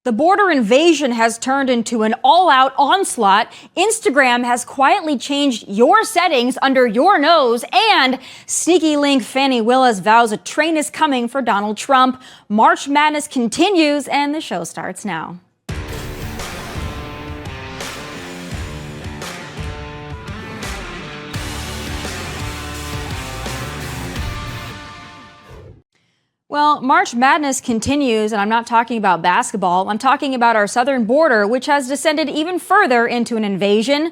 The border invasion has turned into an all-out onslaught. Instagram has quietly changed your settings under your nose, and sneaky link Fani Willis vows a train is coming for Donald Trump. March Madness continues, and the show starts now. Well, March Madness continues, and I'm not talking about basketball. I'm talking about our southern border, which has descended even further into an invasion.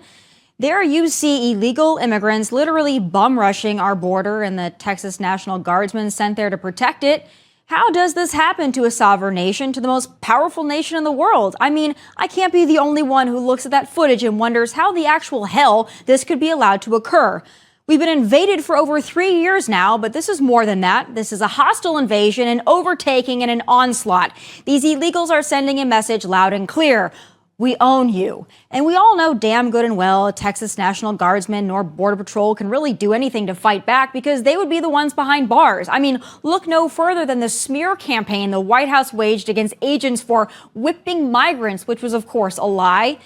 There you see illegal immigrants literally bum rushing our border, and the Texas National Guardsmen sent there to protect it. How does this happen to a sovereign nation, to the most powerful nation in the world? I mean, I can't be the only one who looks at that footage and wonders how the actual hell this could be allowed to occur. We've been invaded for over 3 years now, but this is more than that. This is a hostile invasion, an overtaking, and an onslaught. These illegals are sending a message loud and clear. We own you. And we all know damn good and well Texas National Guardsmen nor Border Patrol can really do anything to fight back because they would be the ones behind bars. I mean, look no further than the smear campaign the White House waged against agents for whipping migrants, which was, of course, a lie.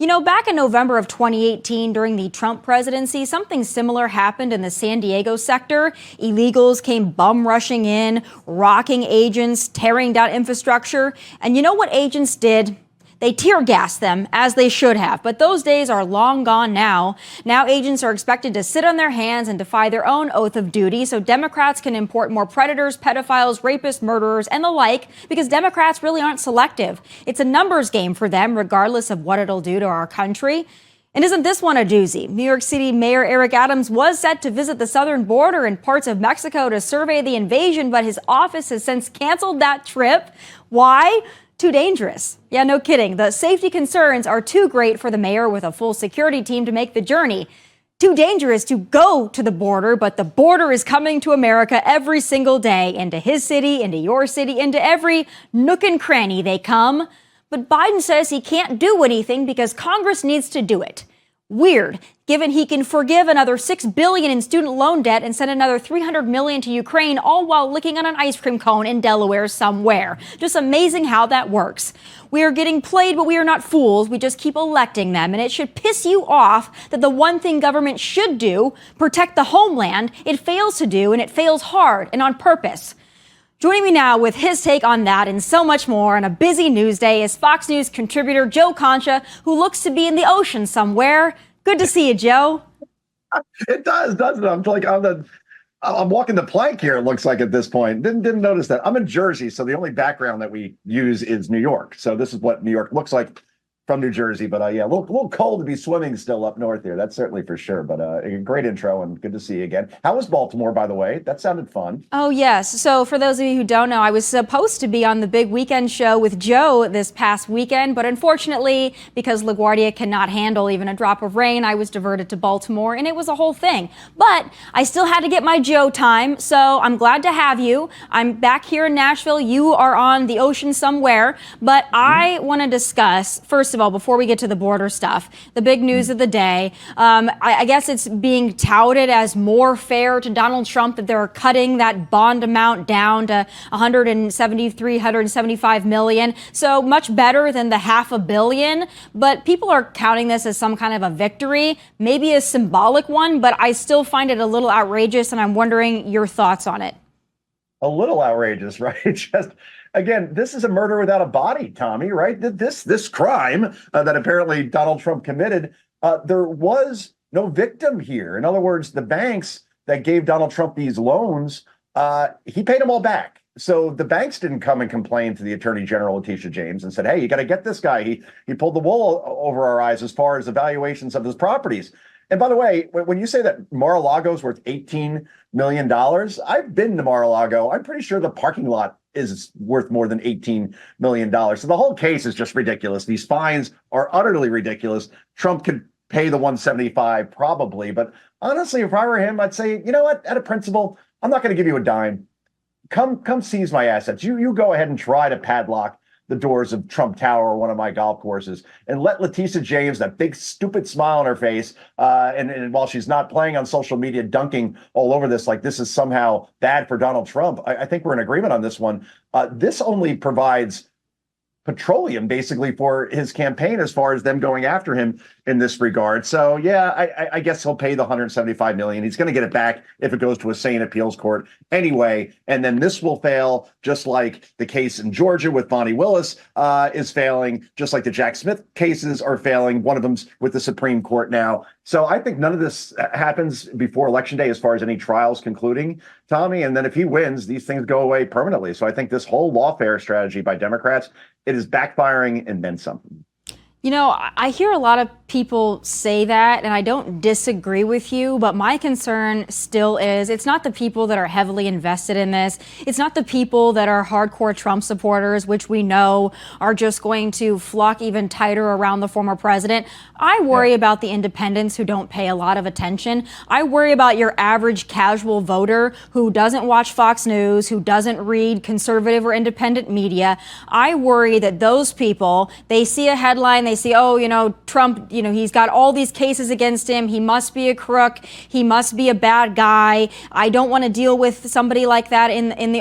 You know, back in November of 2018, during the Trump presidency, something similar happened in the San Diego sector. Illegals came bum rushing in, rocking agents, tearing down infrastructure. And you know what agents did? They tear gassed them, as they should have. But those days are long gone now. Now agents are expected to sit on their hands and defy their own oath of duty so Democrats can import more predators, pedophiles, rapists, murderers, and the like, because Democrats really aren't selective. It's a numbers game for them, regardless of what it'll do to our country. And isn't this one a doozy? New York City Mayor Eric Adams was set to visit the southern border and parts of Mexico to survey the invasion, but his office has since canceled that trip. Why? Too dangerous. Yeah, no kidding. The safety concerns are too great for the mayor with a full security team to make the journey. Too dangerous to go to the border, but the border is coming to America every single day, into his city, into your city, into every nook and cranny they come. But Biden says he can't do anything because Congress needs to do it. Weird, given he can forgive another $6 billion in student loan debt and send another $300 million to Ukraine, all while licking on an ice cream cone in Delaware somewhere. Just amazing how that works. We are getting played, but we are not fools. We just keep electing them. And it should piss you off that the one thing government should do, protect the homeland, it fails to do, and it fails hard and on purpose. Joining me now with his take on that and so much more on a busy news day is Fox News contributor Joe Concha, who looks to be in the ocean somewhere. Good to see you, Joe. It does, doesn't it? I'm walking the plank here, it looks like at this point. Didn't notice that. I'm in Jersey, so the only background that we use is New York. So this is what New York looks like from New Jersey. But yeah, a little cold to be swimming still up north here. That's certainly for sure. But a great intro and good to see you again. How was Baltimore, by the way? That sounded fun. Oh, yes. So for those of you who don't know, I was supposed to be on the big weekend show with Joe this past weekend. But unfortunately, because LaGuardia cannot handle even a drop of rain, I was diverted to Baltimore and it was a whole thing. But I still had to get my Joe time. So I'm glad to have you. I'm back here in Nashville. You are on the ocean somewhere. But I want to discuss, first of all, before we get to the border stuff, the big news of the day. I guess it's being touted as more fair to Donald Trump that they're cutting that bond amount down to 175 million. So much better than the $500 million. But people are counting this as some kind of a victory, maybe a symbolic one, but I still find it a little outrageous, and I'm wondering your thoughts on it. A little outrageous, right? Just again, this is a murder without a body, Tommy, right? This crime that apparently Donald Trump committed, there was no victim here. In other words, the banks that gave Donald Trump these loans, he paid them all back. So the banks didn't come and complain to the Attorney General, Letitia James, and said, hey, you got to get this guy. He pulled the wool over our eyes as far as evaluations of his properties. And by the way, when you say that Mar-a-Lago is worth $18 million, I've been to Mar-a-Lago. I'm pretty sure the parking lot is worth more than $18 million. So the whole case is just ridiculous. These fines are utterly ridiculous. Trump could pay the 175 probably. But honestly, if I were him, I'd say, you know what, at a principle, I'm not going to give you a dime. Come seize my assets. You go ahead and try to padlock the doors of Trump Tower or one of my golf courses, and let Letitia James, that big stupid smile on her face, and while she's not playing on social media, dunking all over this like this is somehow bad for Donald Trump. I think we're in agreement on this one. This only provides petroleum basically for his campaign as far as them going after him in this regard. So yeah, I guess he'll pay the 175 million. He's going to get it back if it goes to a sane appeals court anyway. And then this will fail, just like the case in Georgia with Bonnie Willis is failing, just like the Jack Smith cases are failing. One of them's with the Supreme Court now. So I think none of this happens before Election Day as far as any trials concluding, Tommy. And then if he wins, these things go away permanently. So I think this whole lawfare strategy by Democrats, it is backfiring and then some. You know, I hear a lot of people say that, and I don't disagree with you, but my concern still is it's not the people that are heavily invested in this. It's not the people that are hardcore Trump supporters, which we know are just going to flock even tighter around the former president. I worry about the independents who don't pay a lot of attention. I worry about your average casual voter who doesn't watch Fox News, who doesn't read conservative or independent media. I worry that those people, they see a headline, they see, oh, you know, Trump, you know, he's got all these cases against him. He must be a crook. He must be a bad guy. I don't want to deal with somebody like that in the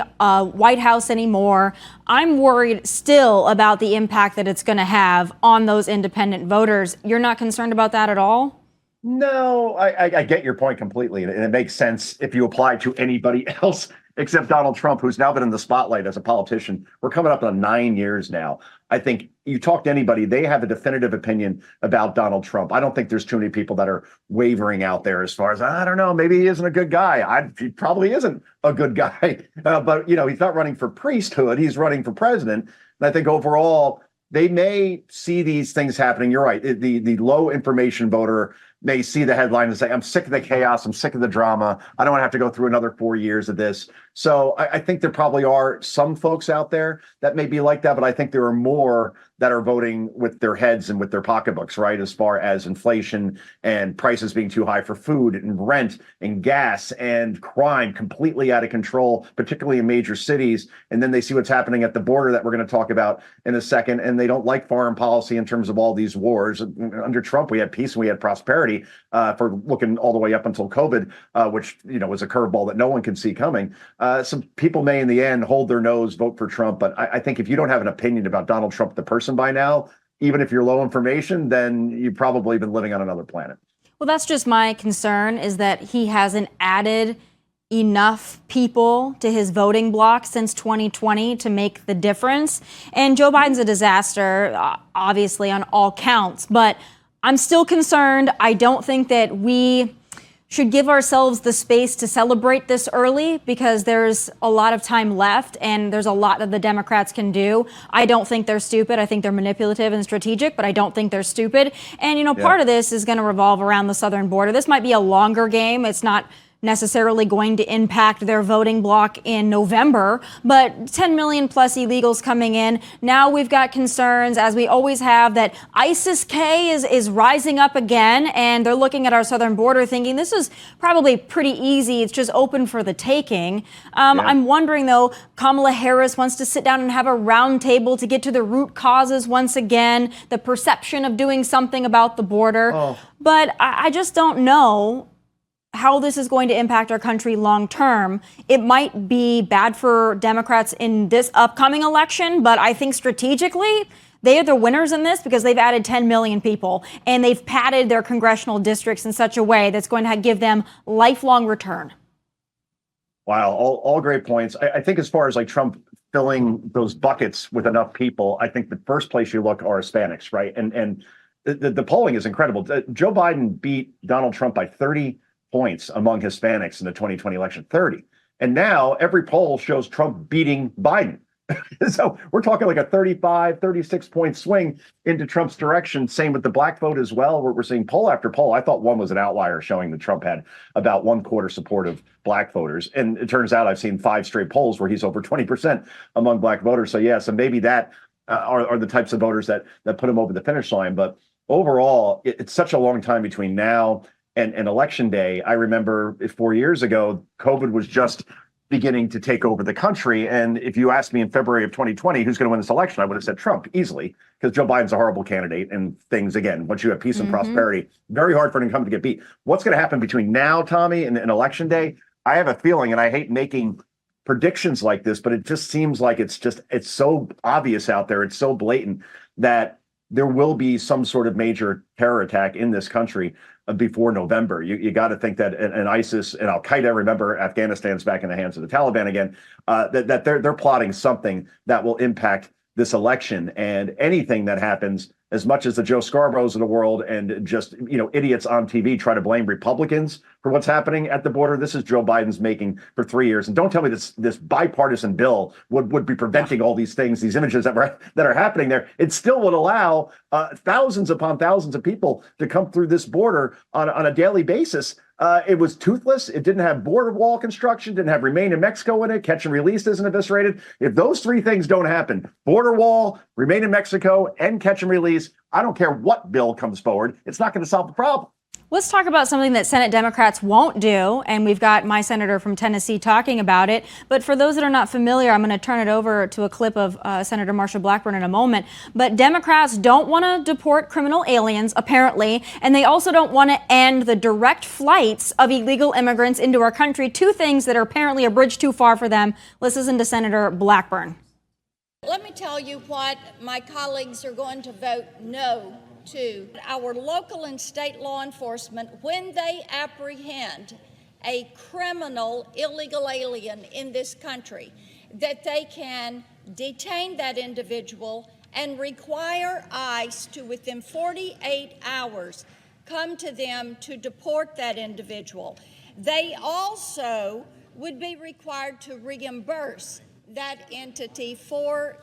White House anymore. I'm worried still about the impact that it's going to have on those independent voters. You're not concerned about that at all? No, I get your point completely. And it makes sense if you apply to anybody else except Donald Trump, who's now been in the spotlight as a politician. We're coming up on 9 years now. I think you talk to anybody, they have a definitive opinion about Donald Trump. I don't think there's too many people that are wavering out there as far as, I don't know, maybe he isn't a good guy. He probably isn't a good guy. But, you know, he's not running for priesthood. He's running for president. And I think overall, they may see these things happening. You're right. The low information voter may see the headline and say, I'm sick of the chaos. I'm sick of the drama. I don't want to have to go through another 4 years of this. So I think there probably are some folks out there that may be like that, but I think there are more that are voting with their heads and with their pocketbooks, right? As far as inflation and prices being too high for food and rent and gas and crime completely out of control, particularly in major cities. And then they see what's happening at the border that we're going to talk about in a second. And they don't like foreign policy in terms of all these wars. Under Trump, we had peace and we had prosperity for looking all the way up until COVID, which, you know, was a curveball that no one can see coming. Some people may in the end hold their nose, vote for Trump. But I think if you don't have an opinion about Donald Trump, the person by now, even if you're low information, then you've probably been living on another planet. Well, that's just my concern, is that he hasn't added enough people to his voting bloc since 2020 to make the difference. And Joe Biden's a disaster, obviously, on all counts. But I'm still concerned. I don't think that we should give ourselves the space to celebrate this early, because there's a lot of time left and there's a lot that the Democrats can do. I don't think they're stupid. I think they're manipulative and strategic, but I don't think they're stupid. And, you know, part of this is going to revolve around the southern border. This might be a longer game. It's not necessarily going to impact their voting bloc in November, but 10 million plus illegals coming in. Now we've got concerns, as we always have, that ISIS-K is rising up again, and they're looking at our southern border thinking this is probably pretty easy. It's just open for the taking. I'm wondering, though, Kamala Harris wants to sit down and have a round table to get to the root causes once again, the perception of doing something about the border. But I just don't know how this is going to impact our country long term. It might be bad for Democrats in this upcoming election, but I think strategically, they are the winners in this, because they've added 10 million people and they've padded their congressional districts in such a way that's going to give them lifelong return. Wow, all great points. I think as far as like Trump filling those buckets with enough people, I think the first place you look are Hispanics, right? And the polling is incredible. Joe Biden beat Donald Trump by 30 points among Hispanics in the 2020 election, 30. And now every poll shows Trump beating Biden. So we're talking like a 35, 36 point swing into Trump's direction. Same with the black vote as well, where we're seeing poll after poll. I thought one was an outlier showing that Trump had about 1/4 support of black voters. And it turns out I've seen 5 straight polls where he's over 20% among black voters. So yeah, so maybe that are the types of voters that put him over the finish line. But overall, it's such a long time between now and election day. I remember 4 years ago, COVID was just beginning to take over the country. And if you asked me in February of 2020, who's going to win this election, I would have said Trump easily, because Joe Biden's a horrible candidate. And things, again, once you have peace and prosperity, very hard for an incumbent to get beat. What's going to happen between now, Tommy, and election day? I have a feeling, and I hate making predictions like this, but it just seems like it's so obvious out there. It's so blatant that there will be some sort of major terror attack in this country before November. You got to think that an ISIS and Al Qaeda, remember, Afghanistan's back in the hands of the Taliban again, that they're plotting something that will impact this election. And anything that happens, as much as the Joe Scarboroughs of the world and just, idiots on TV try to blame Republicans for what's happening at the border, this is Joe Biden's making for 3 years. And don't tell me this bipartisan bill would be preventing all these things, these images that are happening there. It still would allow thousands upon thousands of people to come through this border on a daily basis. It was toothless. It didn't have border wall construction, didn't have remain in Mexico in it. Catch and release isn't eviscerated. If those three things don't happen, border wall, remain in Mexico, and catch and release, I don't care what bill comes forward, it's not going to solve the problem. Let's talk about something that Senate Democrats won't do, and we've got my senator from Tennessee talking about it. But for those that are not familiar, I'm going to turn it over to a clip of Senator Marsha Blackburn in a moment. But Democrats don't want to deport criminal aliens, apparently, and they also don't want to end the direct flights of illegal immigrants into our country, two things that are apparently a bridge too far for them. Let's listen to Senator Blackburn. Let me tell you what my colleagues are going to vote no to. Our local and state law enforcement, when they apprehend a criminal illegal alien in this country, that they can detain that individual and require ICE to, within 48 hours, come to them to deport that individual. They also would be required to reimburse that entity for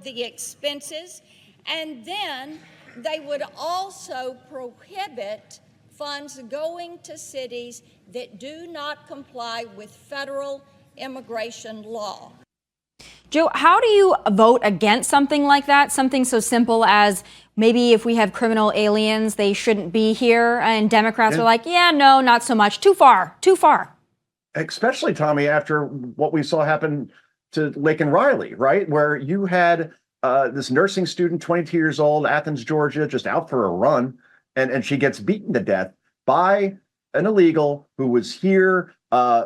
the expenses, and then they would also prohibit funds going to cities that do not comply with federal immigration law. Joe, how do you vote against something like that? Something so simple as maybe if we have criminal aliens, they shouldn't be here, and Democrats are like, yeah, no, not so much. Too far. Especially, Tommy, after what we saw happen to Laken Riley, right? Where you had this nursing student, 22 years old, Athens, Georgia, just out for a run, and she gets beaten to death by an illegal who was here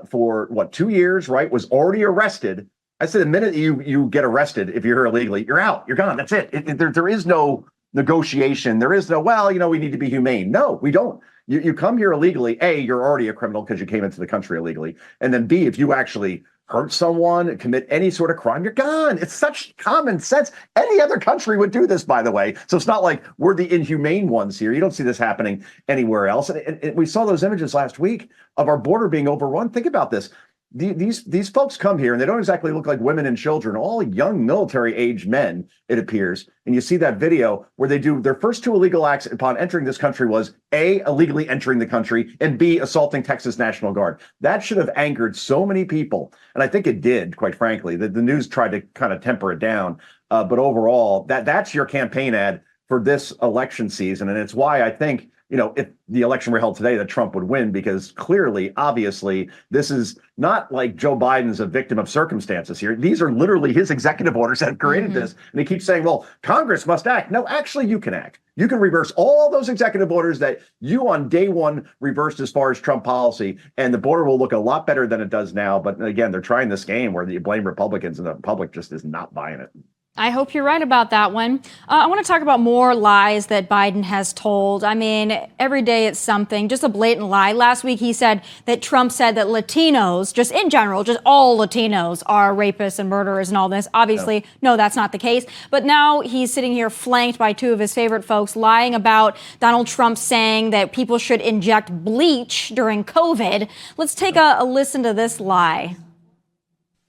for 2 years, right? Was already arrested. I said the minute you get arrested, if you're here illegally, you're out, you're gone. That's it. There is no negotiation. There is no, we need to be humane. No, we don't. You come here illegally. A, you're already a criminal because you came into the country illegally. And then B, if you actually hurt someone, commit any sort of crime, you're gone. It's such common sense. Any other country would do this, by the way. So it's not like we're the inhumane ones here. You don't see this happening anywhere else. And we saw those images last week of our border being overrun. Think about this. These folks come here and they don't exactly look like women and children, all young military-age men, it appears. And you see that video where they do their first two illegal acts upon entering this country was A, illegally entering the country, and B, assaulting Texas National Guard. That should have angered so many people. And I think it did, quite frankly. The news tried to kind of temper it down. But overall, that's your campaign ad for this election season. And it's why I think, if the election were held today, that Trump would win, because clearly, obviously, this is not like Joe Biden's a victim of circumstances here. These are literally his executive orders that have created this. And he keeps saying, well, Congress must act. No, actually, you can act. You can reverse all those executive orders that you on day one reversed as far as Trump policy, and the border will look a lot better than it does now. But again, they're trying this game where you blame Republicans and the public just is not buying it. I hope you're right about that one. I want to talk about more lies that Biden has told. I mean, every day it's something, just a blatant lie. Last week he said that Trump said that Latinos, just in general, just all Latinos are rapists and murderers and all this. Obviously, no, that's not the case. But now he's sitting here flanked by two of his favorite folks lying about Donald Trump saying that people should inject bleach during COVID. Let's take a listen to this lie.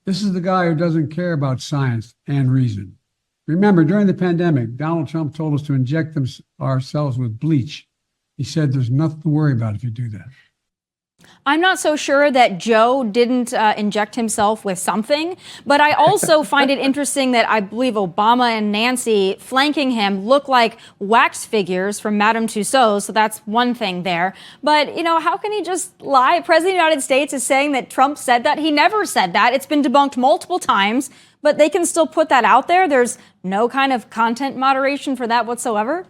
This is the guy who doesn't care about science and reason. Remember, during the pandemic, Donald Trump told us to inject ourselves with bleach. He said there's nothing to worry about if you do that. I'm not so sure that Joe didn't inject himself with something, but I also find it interesting that I believe Obama and Nancy flanking him look like wax figures from Madame Tussauds, so that's one thing there. But, how can he just lie? President of the United States is saying that Trump said that. He never said that. It's been debunked multiple times, but they can still put that out there. There's no kind of content moderation for that whatsoever.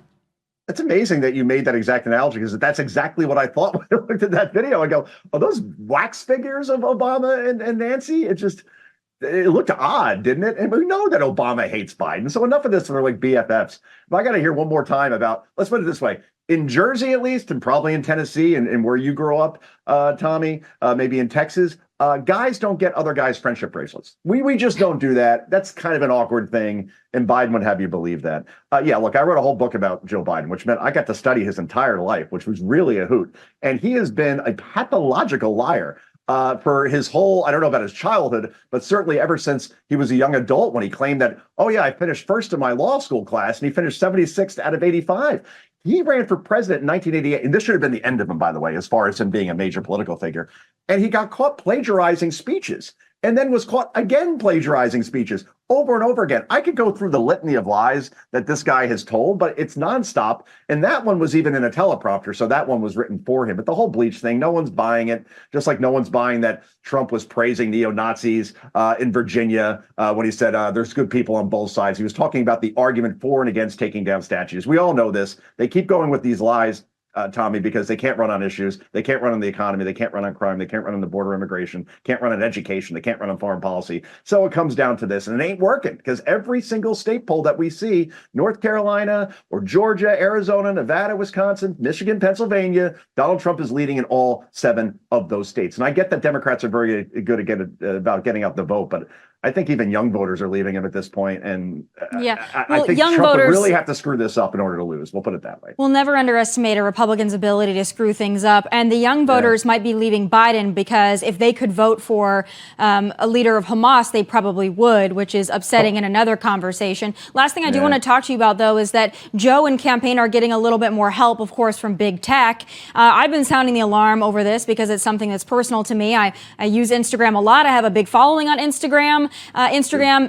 It's amazing that you made that exact analogy, because that's exactly what I thought when I looked at that video. I go, are those wax figures of Obama and Nancy? It looked odd, didn't it? And we know that Obama hates Biden. So enough of this for like BFFs. But I got to hear one more time about, let's put it this way. In Jersey, at least, and probably in Tennessee and where you grew up, Tommy, maybe in Texas, guys don't get other guys' friendship bracelets. We just don't do that. That's kind of an awkward thing. And Biden would have you believe that. Yeah, look, I wrote a whole book about Joe Biden, which meant I got to study his entire life, which was really a hoot. And he has been a pathological liar for his whole, I don't know about his childhood, but certainly ever since he was a young adult, when he claimed that, oh yeah, I finished first in my law school class, and he finished 76th out of 85. He ran for president in 1988, and this should have been the end of him, by the way, as far as him being a major political figure. And he got caught plagiarizing speeches, and then was caught again plagiarizing speeches over and over again. I could go through the litany of lies that this guy has told, but it's nonstop. And that one was even in a teleprompter, so that one was written for him. But the whole bleach thing, no one's buying it, just like no one's buying that Trump was praising neo-Nazis in Virginia when he said there's good people on both sides. He was talking about the argument for and against taking down statues. We all know this. They keep going with these lies, Tommy, because they can't run on issues. They can't run on the economy. They can't run on crime. They can't run on the border immigration. Can't run on education. They can't run on foreign policy. So it comes down to this, and it ain't working, because every single state poll that we see, North Carolina or Georgia, Arizona, Nevada, Wisconsin, Michigan, Pennsylvania, Donald Trump is leading in all 7 of those states. And I get that Democrats are very good about getting out the vote, but I think even young voters are leaving him at this point, and I think young Trump voters would really have to screw this up in order to lose. We'll put it that way. We'll never underestimate a Republican's ability to screw things up, and the young voters might be leaving Biden because if they could vote for a leader of Hamas, they probably would, which is upsetting in another conversation. Last thing I do want to talk to you about, though, is that Joe and campaign are getting a little bit more help, of course, from big tech. I've been sounding the alarm over this because it's something that's personal to me. I use Instagram a lot. I have a big following on Instagram.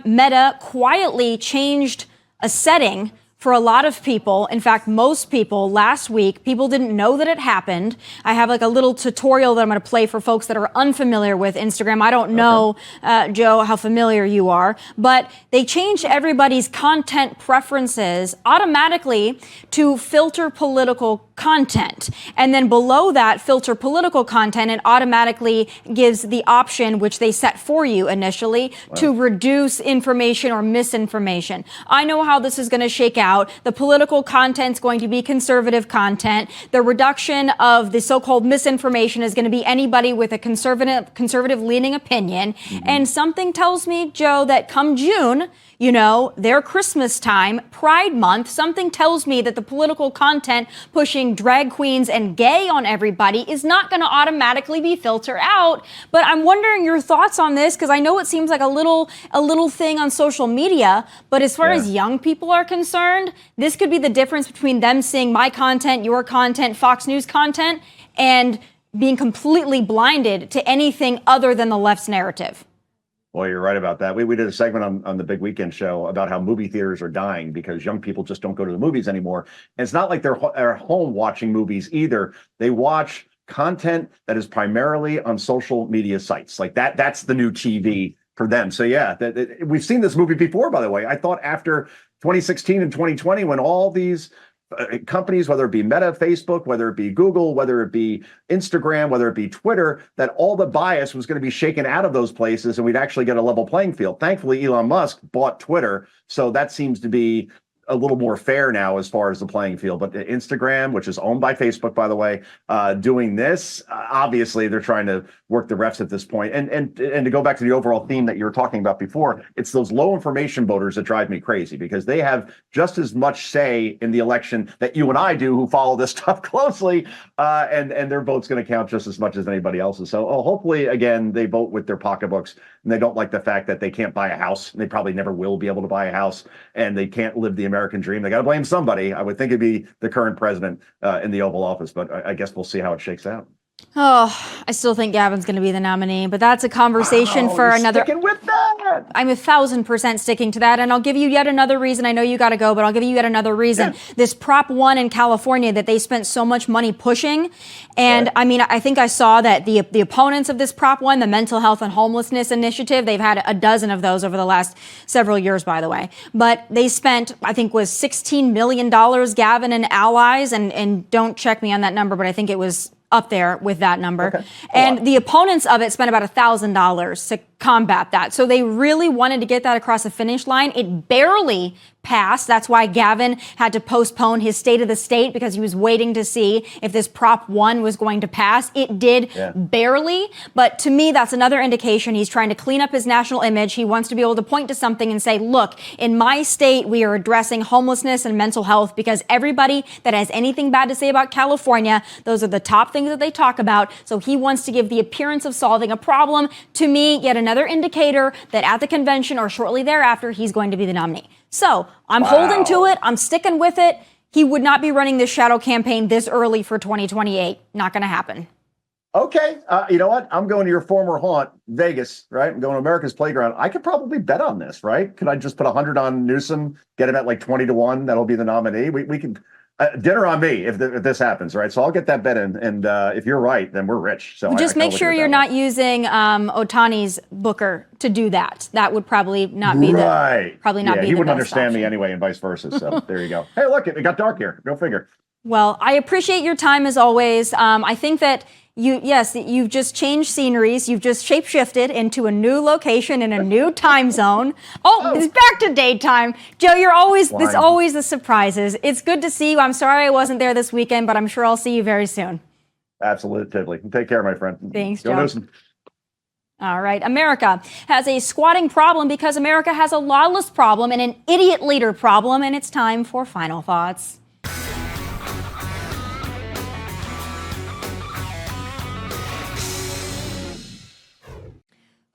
Meta quietly changed a setting for a lot of people. In fact, most people last week, people didn't know that it happened. I have like a little tutorial that I'm going to play for folks that are unfamiliar with Instagram. I don't know, Joe, how familiar you are, but they changed everybody's content preferences automatically to filter political content. And then below that, filter political content, and automatically gives the option, which they set for you initially, to reduce information or misinformation. I know how this is going to shake out. The political content's going to be conservative content. The reduction of the so-called misinformation is going to be anybody with a conservative leaning opinion. And something tells me, Joe, that come June, you know, their Christmas time, Pride Month, something tells me that the political content pushing drag queens and gay on everybody is not going to automatically be filtered out. But I'm wondering your thoughts on this, because I know it seems like a little thing on social media, but as far as young people are concerned, this could be the difference between them seeing my content, your content, Fox News content, and being completely blinded to anything other than the left's narrative. Well, you're right about that. We did a segment on the Big Weekend show about how movie theaters are dying because young people just don't go to the movies anymore. And it's not like they're home watching movies either. They watch content that is primarily on social media sites. Like that's the new TV for them. So yeah, we've seen this movie before, by the way. I thought after 2016 and 2020, when all these companies, whether it be Meta, Facebook, whether it be Google, whether it be Instagram, whether it be Twitter, that all the bias was going to be shaken out of those places and we'd actually get a level playing field. Thankfully, Elon Musk bought Twitter, so that seems to be a little more fair now as far as the playing field. But Instagram, which is owned by Facebook, by the way, doing this, obviously they're trying to work the refs at this point. And to go back to the overall theme that you were talking about before, it's those low information voters that drive me crazy because they have just as much say in the election that you and I do who follow this stuff closely, and their vote's going to count just as much as anybody else's. So hopefully, again, they vote with their pocketbooks and they don't like the fact that they can't buy a house. And they probably never will be able to buy a house, and they can't live the American dream. They got to blame somebody. I would think it'd be the current president in the Oval Office, but I guess we'll see how it shakes out. Oh, I still think Gavin's going to be the nominee, but that's a conversation for You're another. sticking with that. I'm 1,000% sticking to that, and I'll give you yet another reason. I know you got to go, but I'll give you yet another reason. Yeah. This Prop 1 in California that they spent so much money pushing, and Right. I mean, I think I saw that the opponents of this Prop 1, the Mental Health and Homelessness Initiative, they've had a dozen of those over the last several years, by the way. But they spent, I think, was $16 million, Gavin and allies, and don't check me on that number, but I think it was up there with that number. Okay. And the opponents of it spent about $1,000 to combat that. So they really wanted to get that across the finish line. It barely passed. That's why Gavin had to postpone his State of the State, because he was waiting to see if this Prop 1 was going to pass. It did barely. But to me, that's another indication he's trying to clean up his national image. He wants to be able to point to something and say, look, in my state, we are addressing homelessness and mental health, because everybody that has anything bad to say about California, those are the top things that they talk about. So he wants to give the appearance of solving a problem. To me, yet another indicator that at the convention or shortly thereafter, he's going to be the nominee. So I'm holding to it. I'm sticking with it. He would not be running this shadow campaign this early for 2028. Not going to happen. Okay. You know what? I'm going to your former haunt, Vegas, right? I'm going to America's Playground. I could probably bet on this, right? Could I just put 100 on Newsom, get him at like 20-1? That'll be the nominee. We can dinner on me if this happens, right? So I'll get that bet in. And if you're right, then we're rich. So just make sure you're not using Otani's booker to do that. That would probably not be right. Probably not be the best he wouldn't understand option. me anyway, and vice versa. So there you go. Hey, look, it got dark here. Go figure. Well, I appreciate your time as always. I think that you've just changed sceneries. You've just shapeshifted into a new location in a new time zone. Oh, it's back to daytime. Joe, it's always the surprises. It's good to see you. I'm sorry I wasn't there this weekend, but I'm sure I'll see you very soon. Absolutely. Take care, my friend. Thanks, Go Joe. Newsom. All right. America has a squatting problem because America has a lawless problem and an idiot leader problem, and it's time for final thoughts.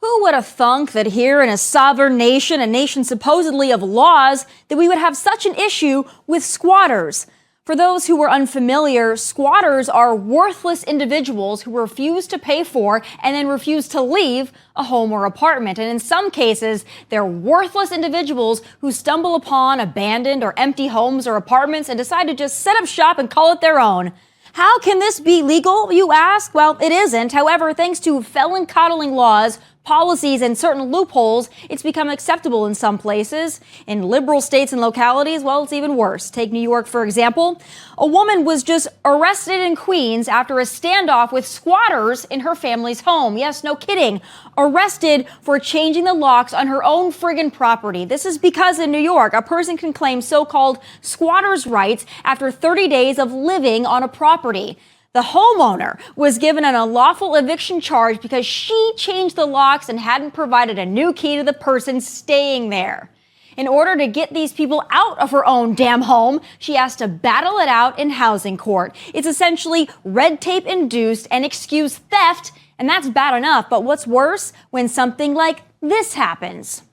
Who would have thunk that here in a sovereign nation, a nation supposedly of laws, that we would have such an issue with squatters? For those who are unfamiliar, squatters are worthless individuals who refuse to pay for and then refuse to leave a home or apartment. And in some cases, they're worthless individuals who stumble upon abandoned or empty homes or apartments and decide to just set up shop and call it their own. How can this be legal, you ask? Well, it isn't. However, thanks to felon coddling laws, policies, and certain loopholes, it's become acceptable in some places. In liberal states and localities, well, it's even worse. Take New York, for example. A woman was just arrested in Queens after a standoff with squatters in her family's home. Yes, no kidding. Arrested for changing the locks on her own friggin' property. This is because in New York, a person can claim so-called squatters' rights after 30 days of living on a property. The homeowner was given an unlawful eviction charge because she changed the locks and hadn't provided a new key to the person staying there. In order to get these people out of her own damn home, she has to battle it out in housing court. It's essentially red tape induced and excused theft, and that's bad enough. But what's worse, when something like this happens?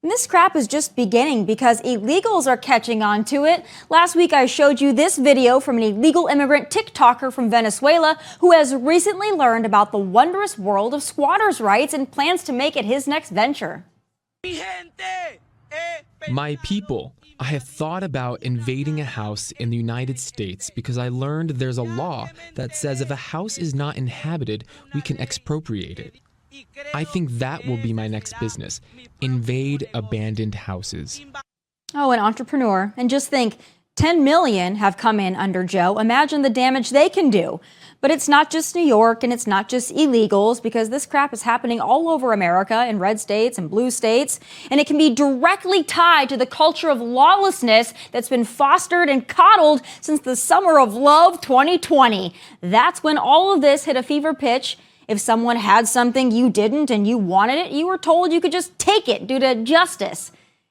And this crap is just beginning because illegals are catching on to it. Last week, I showed you this video from an illegal immigrant TikToker from Venezuela who has recently learned about the wondrous world of squatters' rights and plans to make it his next venture. My people, I have thought about invading a house in the United States because I learned there's a law that says if a house is not inhabited, we can expropriate it. I think that will be my next business. Invade abandoned houses. Oh, an entrepreneur. And just think, 10 million have come in under Joe. Imagine the damage they can do. But it's not just New York and it's not just illegals, because this crap is happening all over America in red states and blue states. And it can be directly tied to the culture of lawlessness that's been fostered and coddled since the summer of love 2020. That's when all of this hit a fever pitch. If someone had something you didn't and you wanted it, you were told you could just take it due to justice.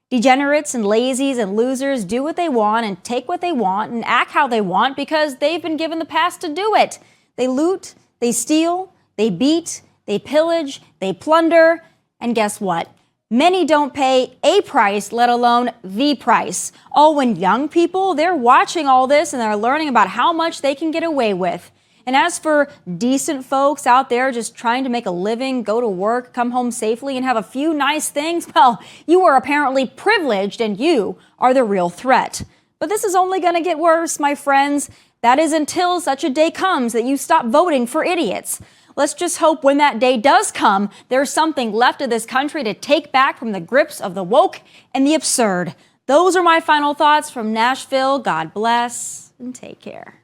Degenerates and lazies and losers do what they want and take what they want and act how they want because they've been given the pass to do it. They loot, they steal, they beat, they pillage, they plunder, and guess what? Many don't pay a price, let alone the price. Oh, when young people, they're watching all this and they're learning about how much they can get away with. And as for decent folks out there just trying to make a living, go to work, come home safely, and have a few nice things, well, you are apparently privileged and you are the real threat. But this is only going to get worse, my friends. That is until such a day comes that you stop voting for idiots. Let's just hope when that day does come, there's something left of this country to take back from the grips of the woke and the absurd. Those are my final thoughts from Nashville. God bless and take care.